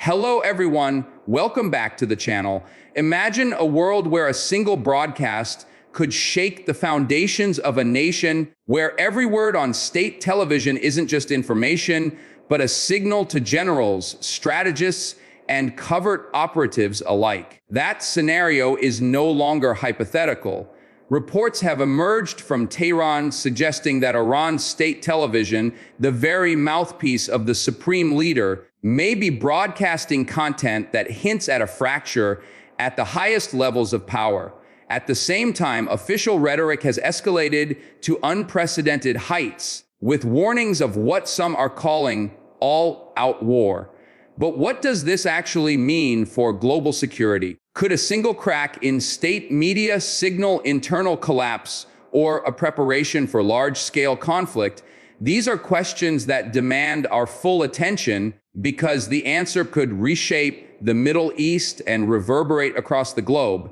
Hello everyone, welcome back to the channel. Imagine a world where a single broadcast could shake the foundations of a nation, where every word on state television isn't just information, but a signal to generals, strategists, and covert operatives alike. That scenario is no longer hypothetical. Reports have emerged from Tehran suggesting that Iran's state television, the very mouthpiece of the supreme leader, may be broadcasting content that hints at a fracture at the highest levels of power. At the same time, official rhetoric has escalated to unprecedented heights, with warnings of what some are calling all-out war. But what does this actually mean for global security? Could a single crack in state media signal internal collapse or a preparation for large-scale conflict? These are questions that demand our full attention because the answer could reshape the Middle East and reverberate across the globe.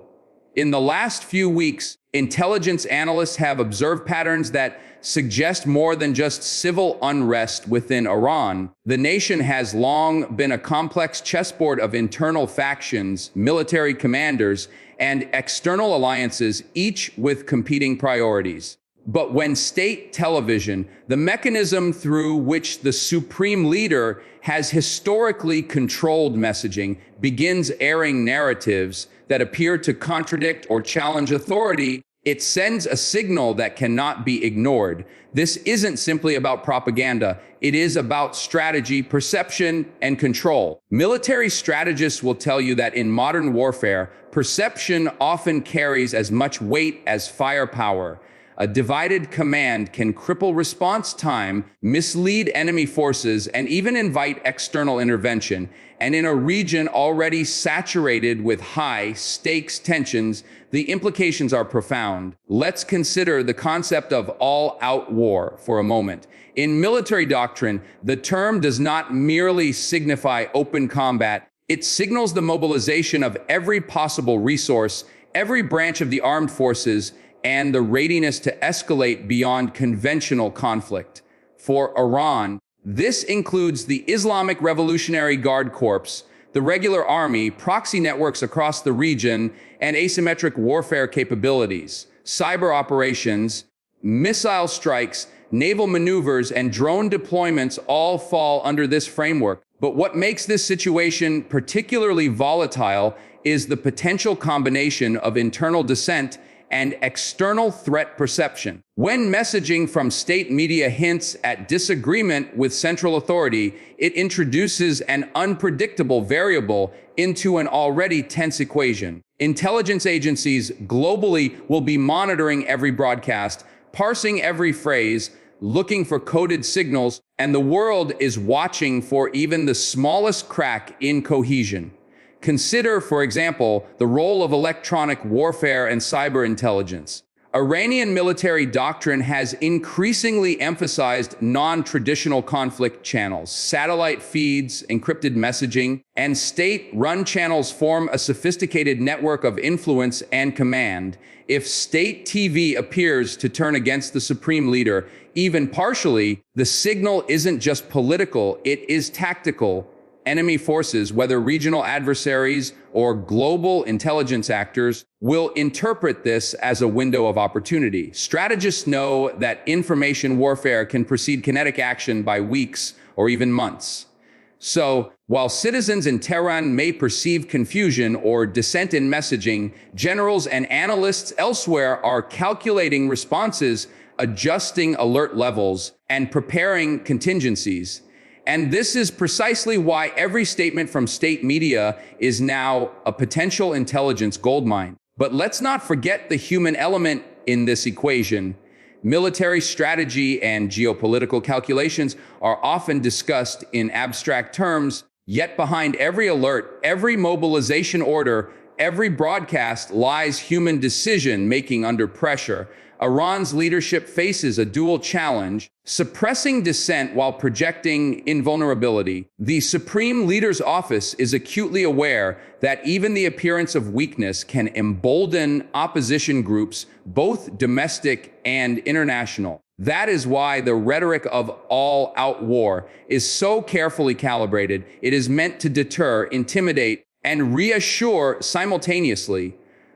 In the last few weeks, intelligence analysts have observed patterns that suggest more than just civil unrest within Iran. The nation has long been a complex chessboard of internal factions, military commanders, and external alliances, each with competing priorities. But when state television, the mechanism through which the supreme leader has historically controlled messaging, begins airing narratives that appear to contradict or challenge authority, it sends a signal that cannot be ignored. This isn't simply about propaganda. It is about strategy, perception, and control. Military strategists will tell you that in modern warfare, perception often carries as much weight as firepower. A divided command can cripple response time, mislead enemy forces, and even invite external intervention. And in a region already saturated with high-stakes tensions, the implications are profound. Let's consider the concept of all-out war for a moment. In military doctrine, the term does not merely signify open combat. It signals the mobilization of every possible resource, every branch of the armed forces, and the readiness to escalate beyond conventional conflict. For Iran, this includes the Islamic Revolutionary Guard Corps, the regular army, proxy networks across the region, and asymmetric warfare capabilities. Cyber operations, missile strikes, naval maneuvers, and drone deployments all fall under this framework. But what makes this situation particularly volatile is the potential combination of internal dissent and external threat perception. When messaging from state media hints at disagreement with central authority, it introduces an unpredictable variable into an already tense equation. Intelligence agencies globally will be monitoring every broadcast, parsing every phrase, looking for coded signals, and the world is watching for even the smallest crack in cohesion. Consider, for example, the role of electronic warfare and cyber intelligence. Iranian military doctrine has increasingly emphasized non-traditional conflict channels. Satellite feeds, encrypted messaging, and state-run channels form a sophisticated network of influence and command. If state TV appears to turn against the supreme leader, even partially, the signal isn't just political, it is tactical. Enemy forces, whether regional adversaries or global intelligence actors, will interpret this as a window of opportunity. Strategists know that information warfare can precede kinetic action by weeks or even months. So, while citizens in Tehran may perceive confusion or dissent in messaging, generals and analysts elsewhere are calculating responses, adjusting alert levels, and preparing contingencies. And this is precisely why every statement from state media is now a potential intelligence goldmine. But let's not forget the human element in this equation. Military strategy and geopolitical calculations are often discussed in abstract terms, yet behind every alert, every mobilization order, every broadcast lies human decision-making under pressure. Iran's leadership faces a dual challenge: suppressing dissent while projecting invulnerability. The Supreme Leader's office is acutely aware that even the appearance of weakness can embolden opposition groups, both domestic and international. That is why the rhetoric of all-out war is so carefully calibrated. It is meant to deter, intimidate, and reassure simultaneously.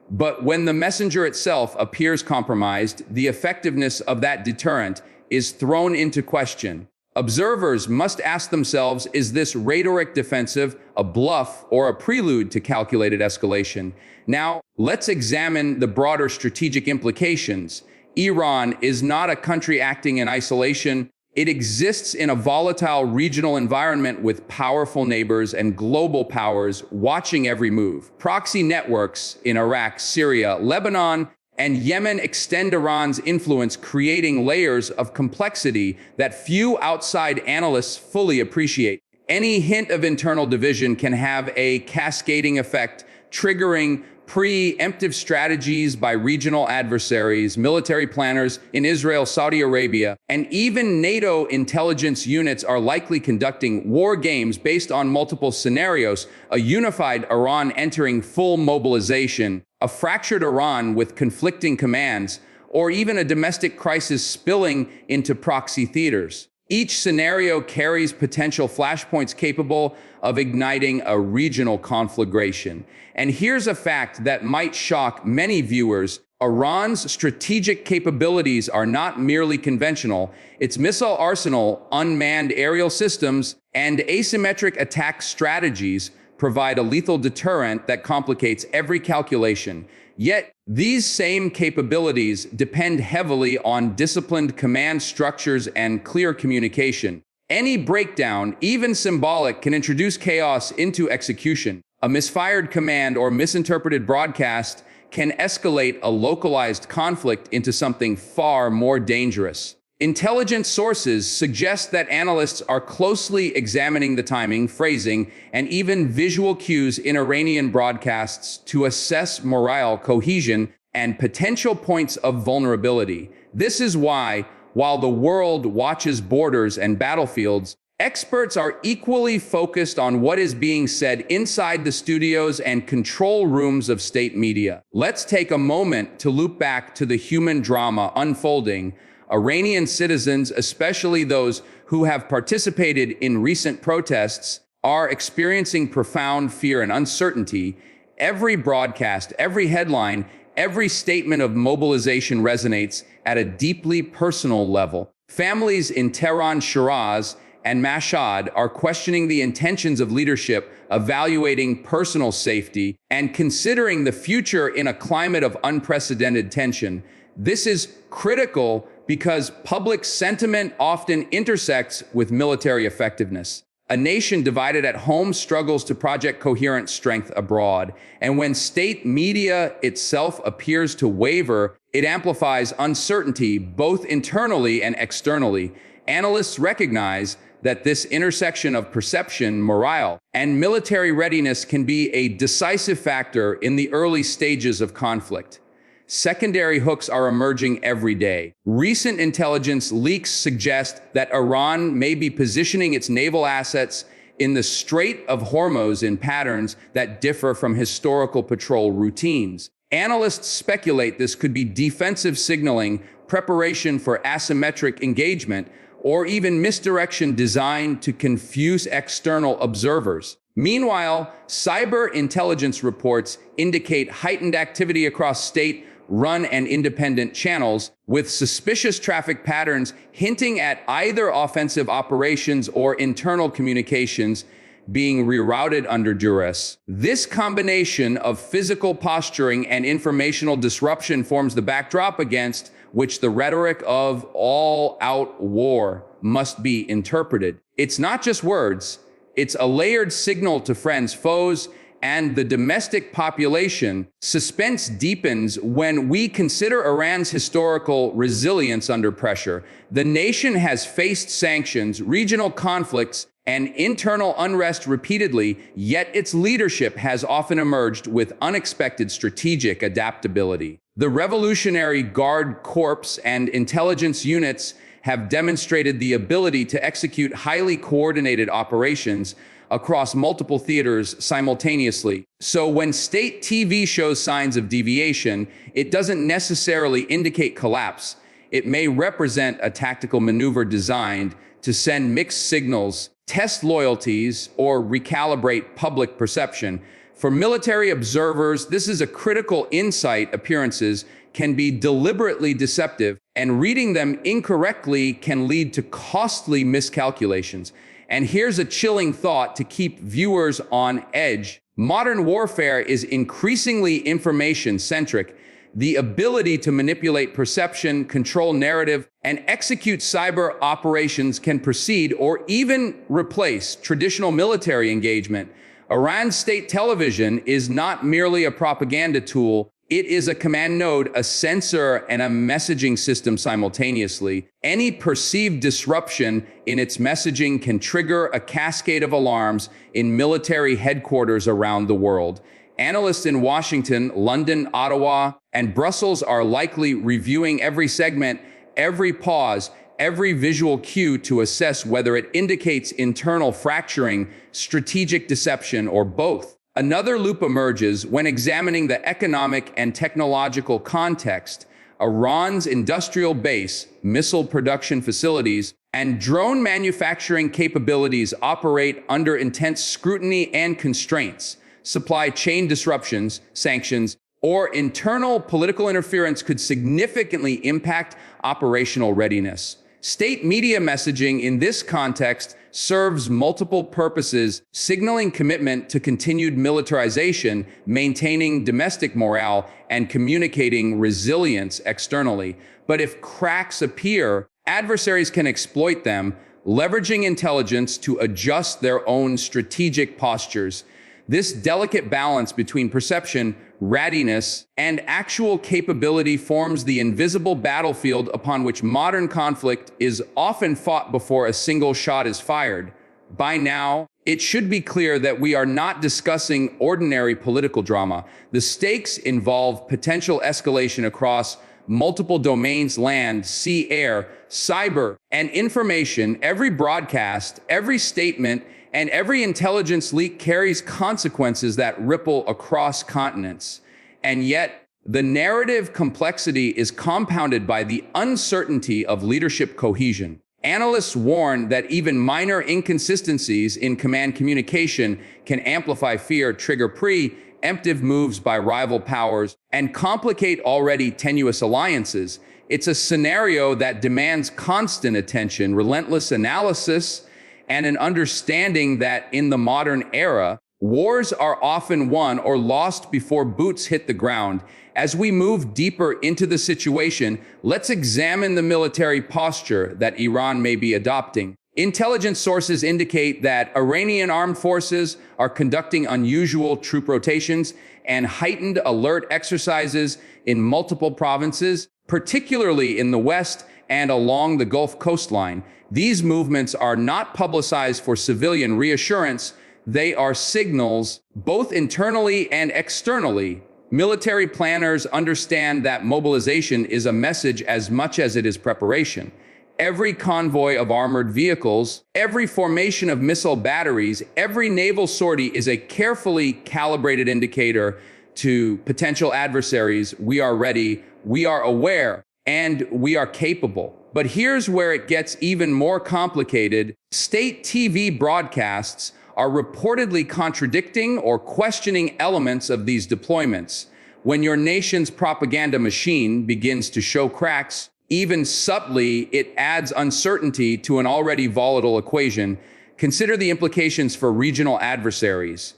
But when the messenger itself appears compromised, the effectiveness of that deterrent is thrown into question. Observers must ask themselves, is this rhetoric defensive, a bluff, or a prelude to calculated escalation? Now, let's examine the broader strategic implications. Iran is not a country acting in isolation. It exists in a volatile regional environment with powerful neighbors and global powers watching every move. Proxy networks in Iraq, Syria, Lebanon, and Yemen extend Iran's influence, creating layers of complexity that few outside analysts fully appreciate. Any hint of internal division can have a cascading effect, triggering preemptive strategies by regional adversaries, military planners in Israel, Saudi Arabia, and even NATO intelligence units are likely conducting war games based on multiple scenarios: a unified Iran entering full mobilization, a fractured Iran with conflicting commands, or even a domestic crisis spilling into proxy theaters. Each scenario carries potential flashpoints capable of igniting a regional conflagration. And here's a fact that might shock many viewers. Iran's strategic capabilities are not merely conventional. Its missile arsenal, unmanned aerial systems, and asymmetric attack strategies provide a lethal deterrent that complicates every calculation. Yet, these same capabilities depend heavily on disciplined command structures and clear communication. Any breakdown, even symbolic, can introduce chaos into execution. A misfired command or misinterpreted broadcast can escalate a localized conflict into something far more dangerous. Intelligence sources suggest that analysts are closely examining the timing, phrasing, and even visual cues in Iranian broadcasts to assess morale, cohesion, and potential points of vulnerability. This is why, while the world watches borders and battlefields, experts are equally focused on what is being said inside the studios and control rooms of state media. Let's take a moment to loop back to the human drama unfolding. Iranian citizens, especially those who have participated in recent protests, are experiencing profound fear and uncertainty. Every broadcast, every headline, every statement of mobilization resonates at a deeply personal level. Families in Tehran, Shiraz, and Mashhad are questioning the intentions of leadership, evaluating personal safety, and considering the future in a climate of unprecedented tension. This is critical because public sentiment often intersects with military effectiveness. A nation divided at home struggles to project coherent strength abroad. And when state media itself appears to waver, it amplifies uncertainty both internally and externally. Analysts recognize that this intersection of perception, morale, and military readiness can be a decisive factor in the early stages of conflict. Secondary hooks are emerging every day. Recent intelligence leaks suggest that Iran may be positioning its naval assets in the Strait of Hormuz in patterns that differ from historical patrol routines. Analysts speculate this could be defensive signaling, preparation for asymmetric engagement, or even misdirection designed to confuse external observers. Meanwhile, cyber intelligence reports indicate heightened activity across state-run and independent channels, with suspicious traffic patterns hinting at either offensive operations or internal communications being rerouted under duress. This combination of physical posturing and informational disruption forms the backdrop against which the rhetoric of all-out war must be interpreted. It's not just words, it's a layered signal to friends, foes, and the domestic population. Suspense deepens when we consider Iran's historical resilience under pressure. The nation has faced sanctions, regional conflicts, and internal unrest repeatedly, yet its leadership has often emerged with unexpected strategic adaptability. The Revolutionary Guard Corps and intelligence units have demonstrated the ability to execute highly coordinated operations across multiple theaters simultaneously. So when state TV shows signs of deviation, it doesn't necessarily indicate collapse. It may represent a tactical maneuver designed to send mixed signals, test loyalties, or recalibrate public perception. For military observers, this is a critical insight. Appearances can be deliberately deceptive, and reading them incorrectly can lead to costly miscalculations. And here's a chilling thought to keep viewers on edge. Modern warfare is increasingly information-centric. The ability to manipulate perception, control narrative, and execute cyber operations can precede or even replace traditional military engagement. Iran's state television is not merely a propaganda tool. It is a command node, a sensor, and a messaging system simultaneously. Any perceived disruption in its messaging can trigger a cascade of alarms in military headquarters around the world. Analysts in Washington, London, Ottawa, and Brussels are likely reviewing every segment, every pause, every visual cue to assess whether it indicates internal fracturing, strategic deception, or both. Another loop emerges when examining the economic and technological context. Iran's industrial base, missile production facilities, and drone manufacturing capabilities operate under intense scrutiny and constraints. Supply chain disruptions, sanctions, or internal political interference could significantly impact operational readiness. State media messaging in this context serves multiple purposes, signaling commitment to continued militarization, maintaining domestic morale, and communicating resilience externally. But if cracks appear, adversaries can exploit them, leveraging intelligence to adjust their own strategic postures. This delicate balance between perception, readiness, and actual capability forms the invisible battlefield upon which modern conflict is often fought before a single shot is fired. By now, it should be clear that we are not discussing ordinary political drama. The stakes involve potential escalation across multiple domains: land, sea, air, cyber, and information. Every broadcast, every statement, and every intelligence leak carries consequences that ripple across continents. And yet, the narrative complexity is compounded by the uncertainty of leadership cohesion. Analysts warn that even minor inconsistencies in command communication can amplify fear, trigger preemptive moves by rival powers, and complicate already tenuous alliances. It's a scenario that demands constant attention, relentless analysis, and an understanding that in the modern era, wars are often won or lost before boots hit the ground. As we move deeper into the situation, let's examine the military posture that Iran may be adopting. Intelligence sources indicate that Iranian armed forces are conducting unusual troop rotations and heightened alert exercises in multiple provinces, particularly in the west and along the Gulf coastline. These movements are not publicized for civilian reassurance. They are signals, both internally and externally. Military planners understand that mobilization is a message as much as it is preparation. Every convoy of armored vehicles, every formation of missile batteries, every naval sortie is a carefully calibrated indicator to potential adversaries. We are ready, we are aware, and we are capable. But here's where it gets even more complicated. State TV broadcasts are reportedly contradicting or questioning elements of these deployments. When your nation's propaganda machine begins to show cracks, even subtly, it adds uncertainty to an already volatile equation. Consider the implications for regional adversaries.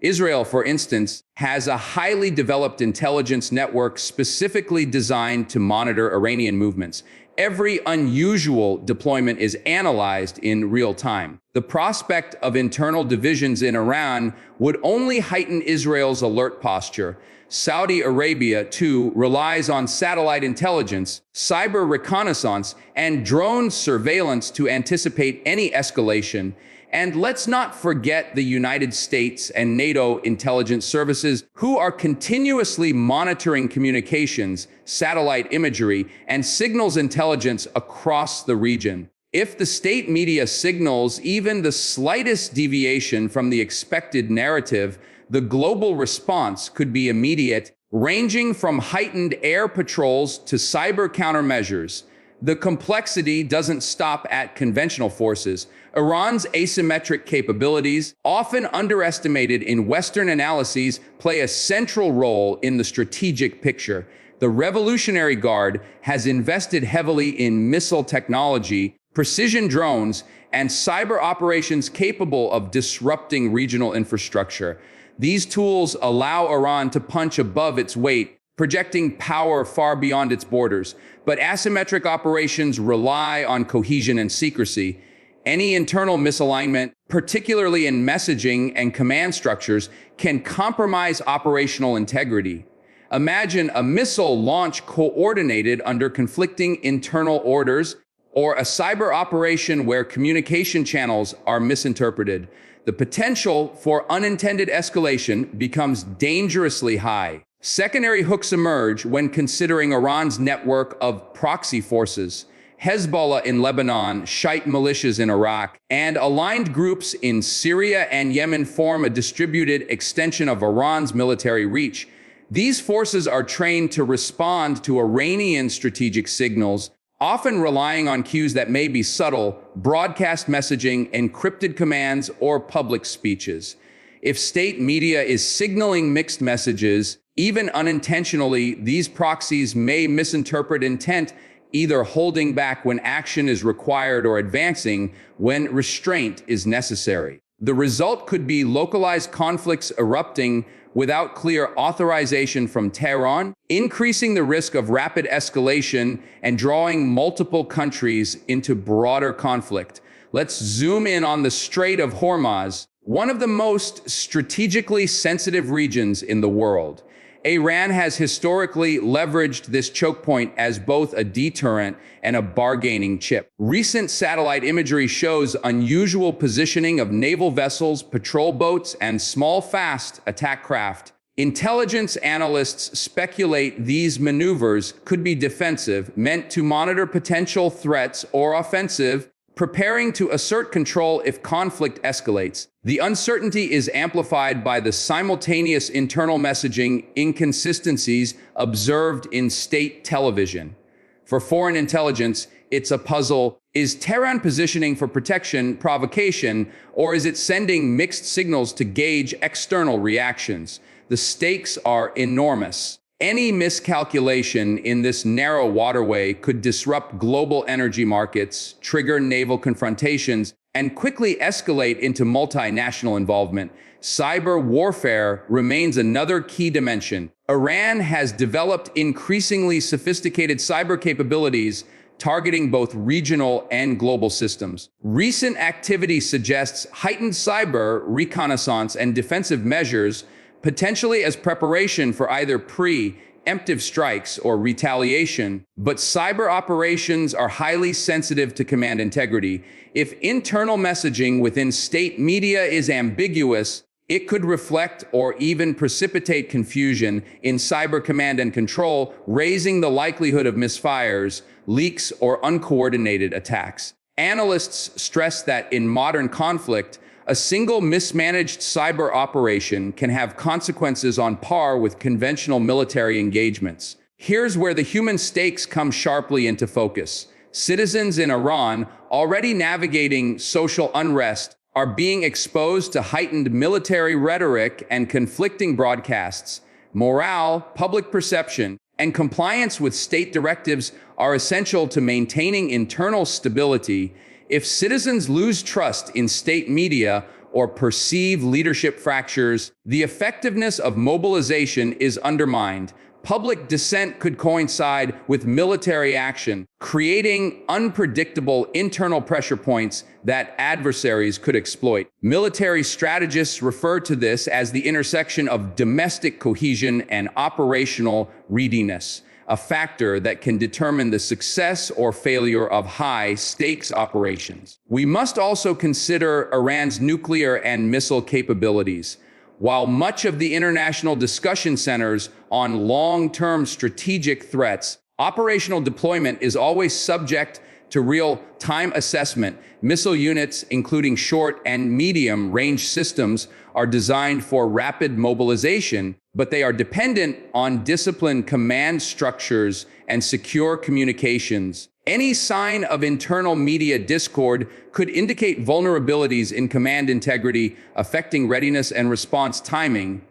Israel, for instance, has a highly developed intelligence network specifically designed to monitor Iranian movements. Every unusual deployment is analyzed in real time. The prospect of internal divisions in Iran would only heighten Israel's alert posture. Saudi Arabia, too, relies on satellite intelligence, cyber reconnaissance, and drone surveillance to anticipate any escalation. And let's not forget the United States and NATO intelligence services, who are continuously monitoring communications, satellite imagery, and signals intelligence across the region. If the state media signals even the slightest deviation from the expected narrative, the global response could be immediate ranging from heightened air patrols to cyber countermeasures. The complexity doesn't stop at conventional forces. Iran's asymmetric capabilities, often underestimated in Western analyses, play a central role in the strategic picture. The Revolutionary Guard has invested heavily in missile technology, precision drones, and cyber operations capable of disrupting regional infrastructure. These tools allow Iran to punch above its weight, projecting power far beyond its borders. But asymmetric operations rely on cohesion and secrecy. Any internal misalignment, particularly in messaging and command structures, can compromise operational integrity. Imagine a missile launch coordinated under conflicting internal orders, or a cyber operation where communication channels are misinterpreted. The potential for unintended escalation becomes dangerously high. Secondary hooks emerge when considering Iran's network of proxy forces. Hezbollah in Lebanon, Shiite militias in Iraq, and aligned groups in Syria and Yemen form a distributed extension of Iran's military reach. These forces are trained to respond to Iranian strategic signals, often relying on cues that may be subtle, broadcast messaging, encrypted commands, or public speeches. If state media is signaling mixed messages, even unintentionally, these proxies may misinterpret intent, either holding back when action is required or advancing when restraint is necessary. The result could be localized conflicts erupting without clear authorization from Tehran, increasing the risk of rapid escalation and drawing multiple countries into broader conflict. Let's zoom in on the Strait of Hormuz, one of the most strategically sensitive regions in the world. Iran has historically leveraged this choke point as both a deterrent and a bargaining chip. Recent satellite imagery shows unusual positioning of naval vessels, patrol boats, and small, fast attack craft. Intelligence analysts speculate these maneuvers could be defensive, meant to monitor potential threats, or offensive, preparing to assert control if conflict escalates. The uncertainty is amplified by the simultaneous internal messaging inconsistencies observed in state television. For foreign intelligence, it's a puzzle. Is Tehran positioning for protection, provocation, or is it sending mixed signals to gauge external reactions? The stakes are enormous. Any miscalculation in this narrow waterway could disrupt global energy markets, trigger naval confrontations, and quickly escalate into multinational involvement. Cyber warfare remains another key dimension. Iran has developed increasingly sophisticated cyber capabilities targeting both regional and global systems. Recent activity suggests heightened cyber reconnaissance and defensive measures, potentially as preparation for either preemptive strikes or retaliation. But cyber operations are highly sensitive to command integrity. If internal messaging within state media is ambiguous, it could reflect or even precipitate confusion in cyber command and control, raising the likelihood of misfires, leaks, or uncoordinated attacks. Analysts stress that in modern conflict, a single mismanaged cyber operation can have consequences on par with conventional military engagements. Here's where the human stakes come sharply into focus. Citizens in Iran, already navigating social unrest, are being exposed to heightened military rhetoric and conflicting broadcasts. Morale, public perception, and compliance with state directives are essential to maintaining internal stability. If citizens lose trust in state media or perceive leadership fractures, the effectiveness of mobilization is undermined. Public dissent could coincide with military action, creating unpredictable internal pressure points that adversaries could exploit. Military strategists refer to this as the intersection of domestic cohesion and operational readiness, a factor that can determine the success or failure of high-stakes operations. We must also consider Iran's nuclear and missile capabilities. While much of the international discussion centers on long-term strategic threats, operational deployment is always subject to real-time assessment. Missile units, including short and medium-range systems, are designed for rapid mobilization, but they are dependent on disciplined command structures and secure communications. Any sign of internal media discord could indicate vulnerabilities in command integrity, affecting readiness and response timing.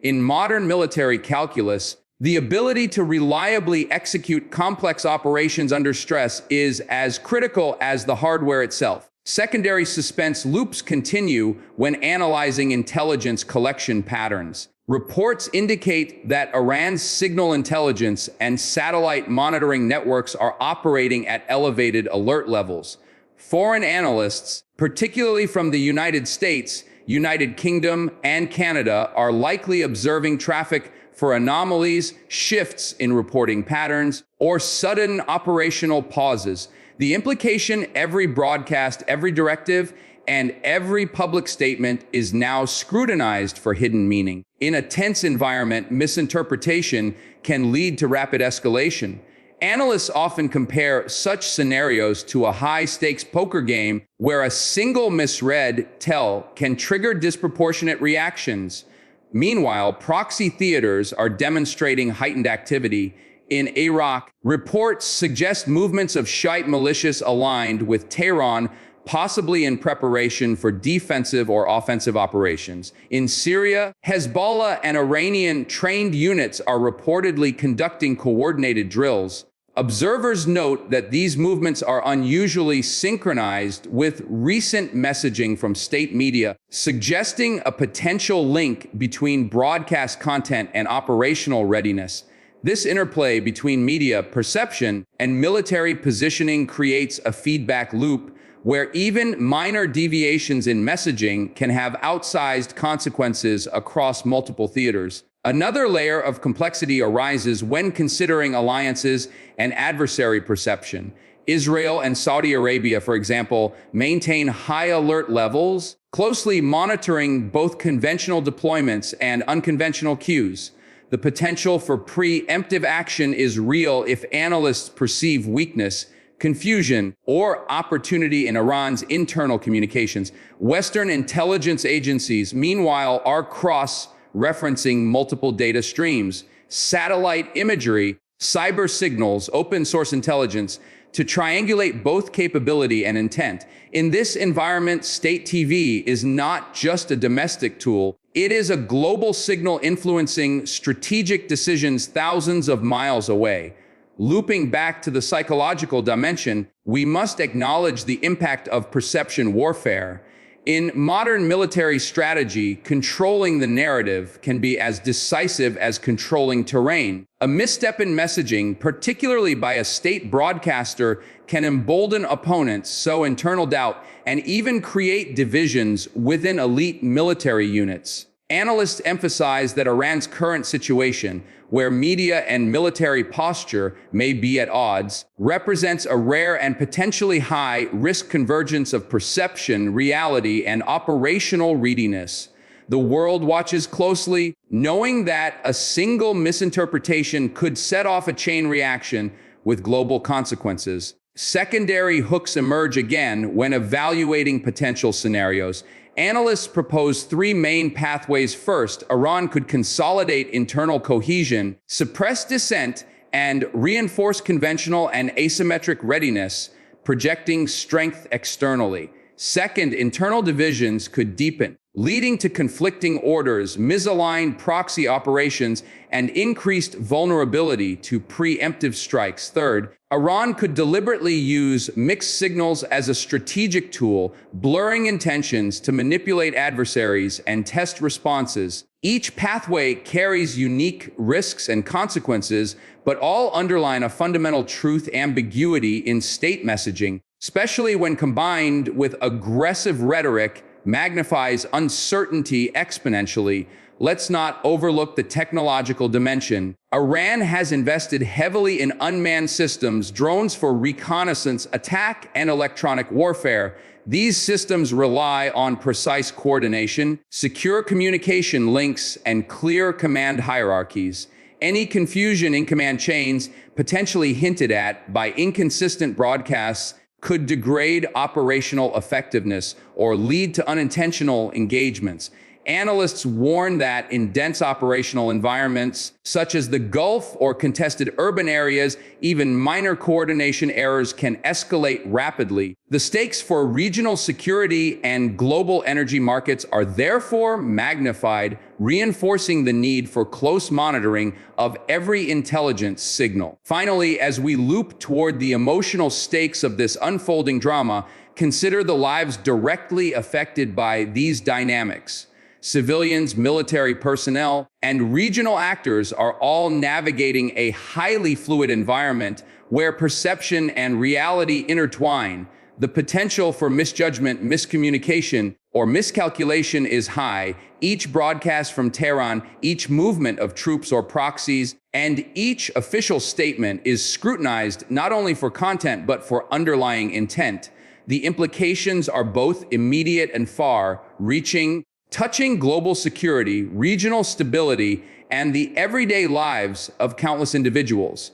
In modern military calculus, the ability to reliably execute complex operations under stress is as critical as the hardware itself. Secondary suspense loops continue when analyzing intelligence collection patterns. Reports indicate that Iran's signal intelligence and satellite monitoring networks are operating at elevated alert levels. Foreign analysts, particularly from the United States, United Kingdom, and Canada, are likely observing traffic for anomalies, shifts in reporting patterns, or sudden operational pauses. The implication: every broadcast, every directive, and every public statement is now scrutinized for hidden meaning. In a tense environment, misinterpretation can lead to rapid escalation. Analysts often compare such scenarios to a high-stakes poker game where a single misread tell can trigger disproportionate reactions. Meanwhile, proxy theaters are demonstrating heightened activity. In Iraq, reports suggest movements of Shiite militias aligned with Tehran, possibly in preparation for defensive or offensive operations. In Syria, Hezbollah and Iranian trained units are reportedly conducting coordinated drills. Observers note that these movements are unusually synchronized with recent messaging from state media, suggesting a potential link between broadcast content and operational readiness. This interplay between media perception and military positioning creates a feedback loop where even minor deviations in messaging can have outsized consequences across multiple theaters. Another layer of complexity arises when considering alliances and adversary perception. Israel and Saudi Arabia, for example, maintain high alert levels, closely monitoring both conventional deployments and unconventional cues. The potential for preemptive action is real if analysts perceive weakness, confusion, or opportunity in Iran's internal communications. Western intelligence agencies, meanwhile, are cross-referencing multiple data streams, satellite imagery, cyber signals, open source intelligence, to triangulate both capability and intent. In this environment, state TV is not just a domestic tool. It is a global signal influencing strategic decisions thousands of miles away. Looping back to the psychological dimension, we must acknowledge the impact of perception warfare. In modern military strategy, controlling the narrative can be as decisive as controlling terrain. A misstep in messaging, particularly by a state broadcaster, can embolden opponents, sow internal doubt, and even create divisions within elite military units. Analysts emphasize that Iran's current situation, where media and military posture may be at odds, represents a rare and potentially high-risk convergence of perception, reality, and operational readiness. The world watches closely, knowing that a single misinterpretation could set off a chain reaction with global consequences. Secondary hooks emerge again when evaluating potential scenarios. Analysts propose three main pathways. First, Iran could consolidate internal cohesion, suppress dissent, and reinforce conventional and asymmetric readiness, projecting strength externally. Second, internal divisions could deepen, leading to conflicting orders, misaligned proxy operations, and increased vulnerability to preemptive strikes. Third, Iran could deliberately use mixed signals as a strategic tool, blurring intentions to manipulate adversaries and test responses. Each pathway carries unique risks and consequences, but all underline a fundamental truth: ambiguity in state messaging, especially when combined with aggressive rhetoric, magnifies uncertainty exponentially. Let's not overlook the technological dimension. Iran has invested heavily in unmanned systems, drones for reconnaissance, attack, and electronic warfare. These systems rely on precise coordination, secure communication links, and clear command hierarchies. Any confusion in command chains, potentially hinted at by inconsistent broadcasts, could degrade operational effectiveness or lead to unintentional engagements. Analysts warn that in dense operational environments, such as the Gulf or contested urban areas, even minor coordination errors can escalate rapidly. The stakes for regional security and global energy markets are therefore magnified, reinforcing the need for close monitoring of every intelligence signal. Finally, as we loop toward the emotional stakes of this unfolding drama, consider the lives directly affected by these dynamics. Civilians, military personnel, and regional actors are all navigating a highly fluid environment where perception and reality intertwine. The potential for misjudgment, miscommunication, or miscalculation is high. Each broadcast from Tehran, each movement of troops or proxies, and each official statement is scrutinized not only for content but for underlying intent. The implications are both immediate and far-reaching, touching global security, regional stability, and the everyday lives of countless individuals.